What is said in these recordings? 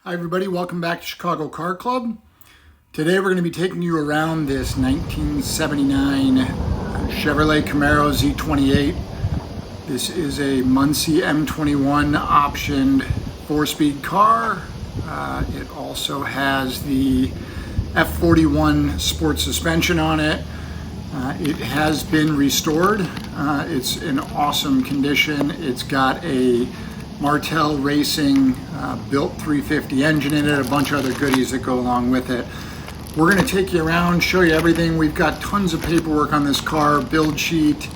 Hi everybody, welcome back to Chicago Car Club. Today we're going to be taking you around this 1979 Chevrolet Camaro Z28. This is a Muncie M21 optioned 4-speed car. It also has the F41 sport suspension on it. It has been restored. It's in awesome condition. It's got a Martel Racing built 350 engine in it, a bunch of other goodies that go along with it. We're going to take you around, show you everything. We've got tons of paperwork on this car, build sheet,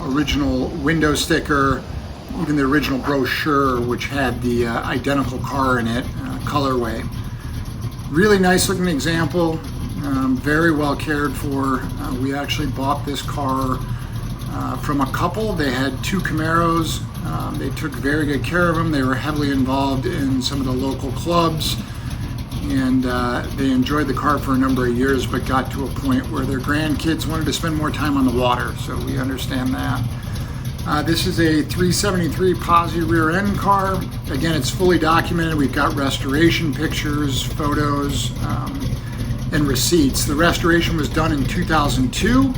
original window sticker, even the original brochure, which had the identical car in it, colorway. Really nice looking example, very well cared for. We actually bought this car from a couple. They had two Camaros. They took very good care of them. They were heavily involved in some of the local clubs, and they enjoyed the car for a number of years, but got to a point where their grandkids wanted to spend more time on the water, so we understand that. This is a 373 posi rear end car. Again, it's fully documented. We've got restoration pictures, photos, and receipts. The restoration was done in 2002.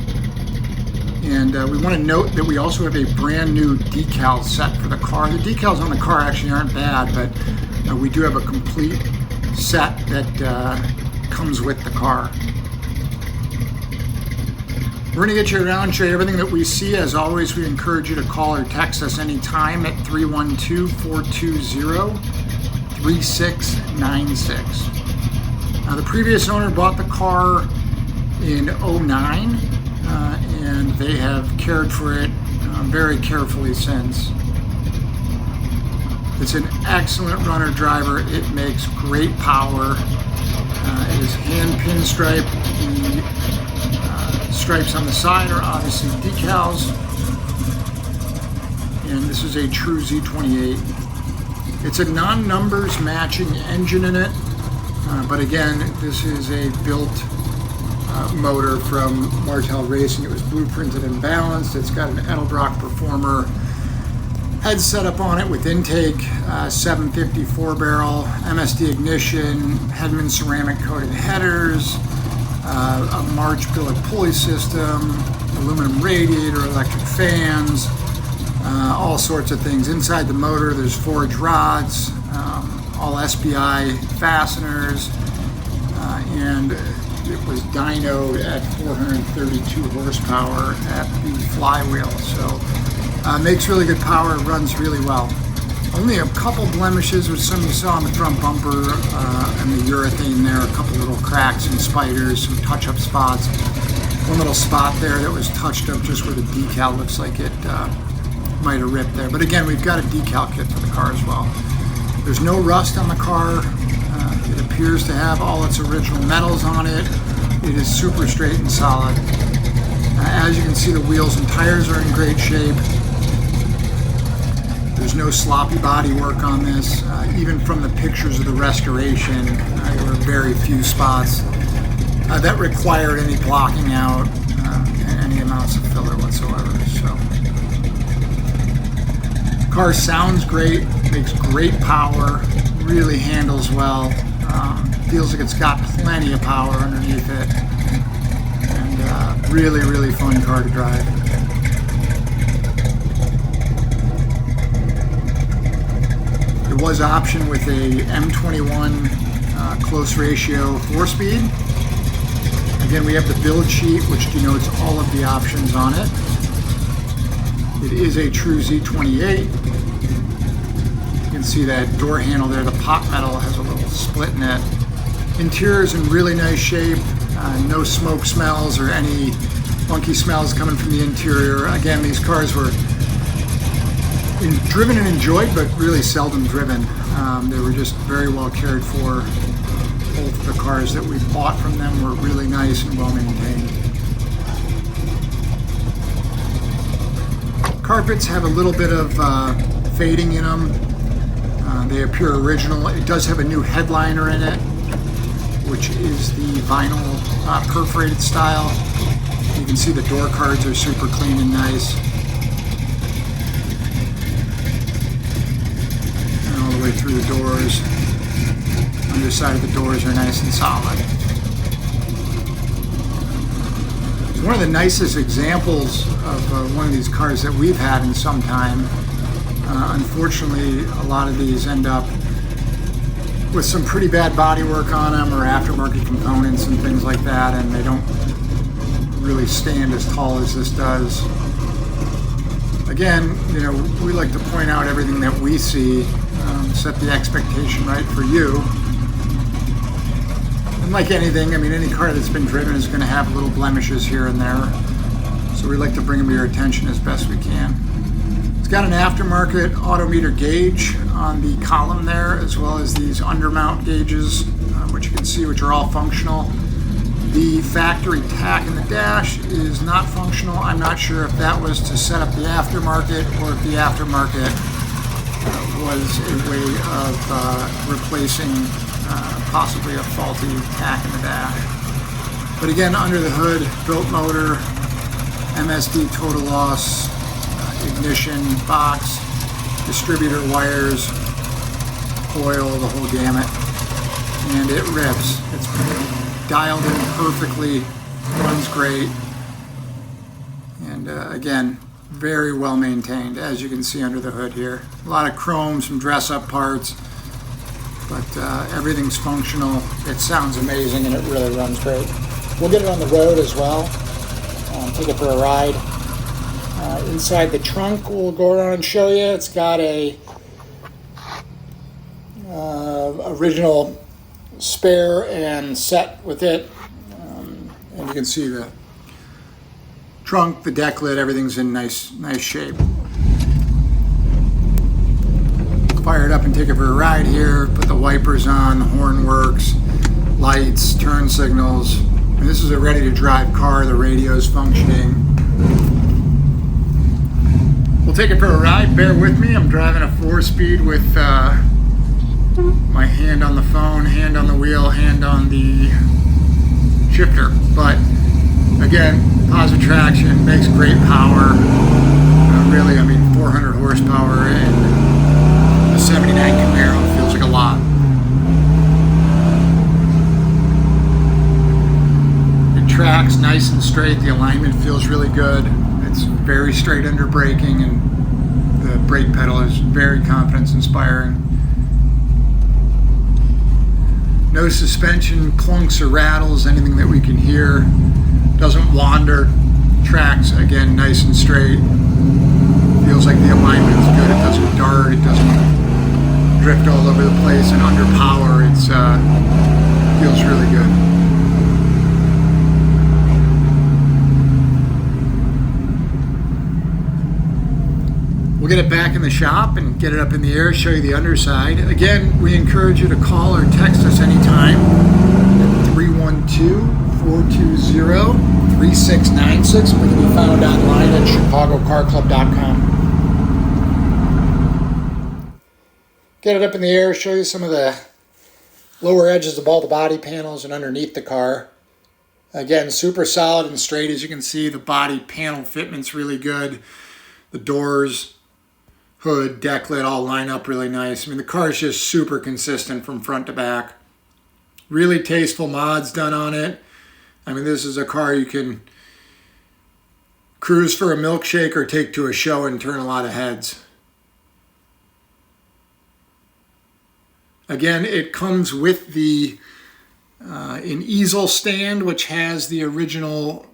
And we want to note that we also have a brand new decal set for the car. The decals on the car actually aren't bad, but we do have a complete set that comes with the car. We're going to get you around, show you everything that we see. As always, we encourage you to call or text us anytime at 312-420-3696. Now, the previous owner bought the car in 2009. And they have cared for it very carefully since. It's an excellent runner driver. It makes great power. It is hand pinstripe. The stripes on the side are obviously decals. And this is a true Z28. It's a non-numbers matching engine in it. But again, this is a built motor from Martel Racing. It was blueprinted and balanced. It's got an Edelbrock Performer head setup on it with intake, 754 barrel, MSD ignition, Hedman ceramic coated headers, a March billet pulley system, aluminum radiator, electric fans, all sorts of things. Inside the motor there's forged rods, all SPI fasteners, and it was dynoed at 432 horsepower at the flywheel, so makes really good power, runs really well. Only a couple blemishes, which some you saw on the front bumper and the urethane there, a couple little cracks and spiders, some touch-up spots. One little spot there that was touched up just where the decal looks like it might have ripped there. But again, we've got a decal kit for the car as well. There's no rust on the car. It appears to have all its original metals on it. It is super straight and solid. As you can see, the wheels and tires are in great shape. There's no sloppy body work on this. Even from the pictures of the restoration, there were very few spots that required any blocking out, any amounts of filler whatsoever. So, the car sounds great, makes great power, really handles well. Feels like it's got plenty of power underneath it, and really, really fun car to drive. It was optioned with a M21 close ratio 4-speed. Again, we have the build sheet, which denotes all of the options on it. It is a true Z28. You can see that door handle there, the pot metal has a little split in it. Interior is in really nice shape, no smoke smells or any funky smells coming from the interior. Again, these cars were driven and enjoyed, but really seldom driven. They were just very well cared for. Both of the cars that we bought from them were really nice and well maintained. Carpets have a little bit of fading in them. They appear original. It does have a new headliner in it, which is the vinyl perforated style. You can see the door cards are super clean and nice. And all the way through the doors. underside of the doors are nice and solid. It's one of the nicest examples of one of these cars that we've had in some time. Unfortunately, a lot of these end up with some pretty bad bodywork on them or aftermarket components and things like that, and they don't really stand as tall as this does. Again, you know, we like to point out everything that we see, set the expectation right for you. And like anything, I mean, any car that's been driven is going to have little blemishes here and there. So we like to bring them to your attention as best we can. It's got an aftermarket autometer gauge on the column there, as well as these undermount gauges, which you can see, which are all functional. The factory tack in the dash is not functional. I'm not sure if that was to set up the aftermarket or if the aftermarket was a way of replacing possibly a faulty tack in the dash. But again, under the hood, built motor, MSD total loss, ignition box, distributor wires, coil, the whole gamut, and it rips. It's dialed in perfectly, runs great, and again, very well maintained, as you can see under the hood here. A lot of chrome, some dress-up parts, but everything's functional. It sounds amazing, and it really runs great. We'll get it on the road as well, take it for a ride. Inside the trunk, we'll go around and show you. It's got a original spare and set with it, and you can see the trunk, the deck lid, everything's in nice shape. Fire it up and take it for a ride here. Put the wipers on, the horn works, lights, turn signals. And this is a ready to drive car. The radio's functioning. We'll take it for a ride. Bear with me. I'm driving a 4-speed with my hand on the phone, hand on the wheel, hand on the shifter. But again, posi-traction, makes great power. Really, I mean, 400 horsepower and the 79 Camaro feels like a lot. It tracks nice and straight. The alignment feels really good. It's very straight under braking, and the brake pedal is very confidence inspiring. No suspension clunks or rattles, anything that we can hear. Doesn't wander. Tracks, again, nice and straight. Feels like the alignment's good. It doesn't dart. It doesn't drift all over the place and under power. It's feels really good. We'll get it back in the shop and get it up in the air, show you the underside. Again, we encourage you to call or text us anytime at 312-420-3696. We can be found online at chicagocarclub.com. Get it up in the air, show you some of the lower edges of all the body panels and underneath the car. Again, super solid and straight. As you can see, the body panel fitment's really good. The doors, hood, deck lid all line up really nice. I mean, the car is just super consistent from front to back. Really tasteful mods done on it. I mean, this is a car you can cruise for a milkshake or take to a show and turn a lot of heads. Again, it comes with the an easel stand, which has the original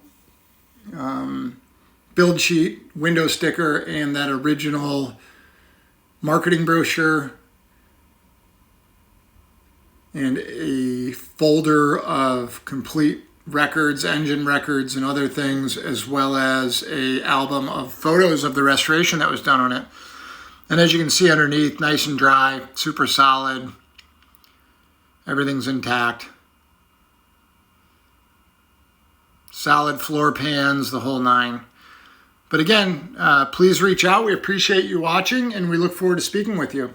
build sheet, window sticker, and that original marketing brochure, and a folder of complete records, engine records, and other things, as well as an album of photos of the restoration that was done on it. And as you can see underneath, nice and dry, super solid. Everything's intact. Solid floor pans, the whole nine. But again, please reach out. We appreciate you watching, and we look forward to speaking with you.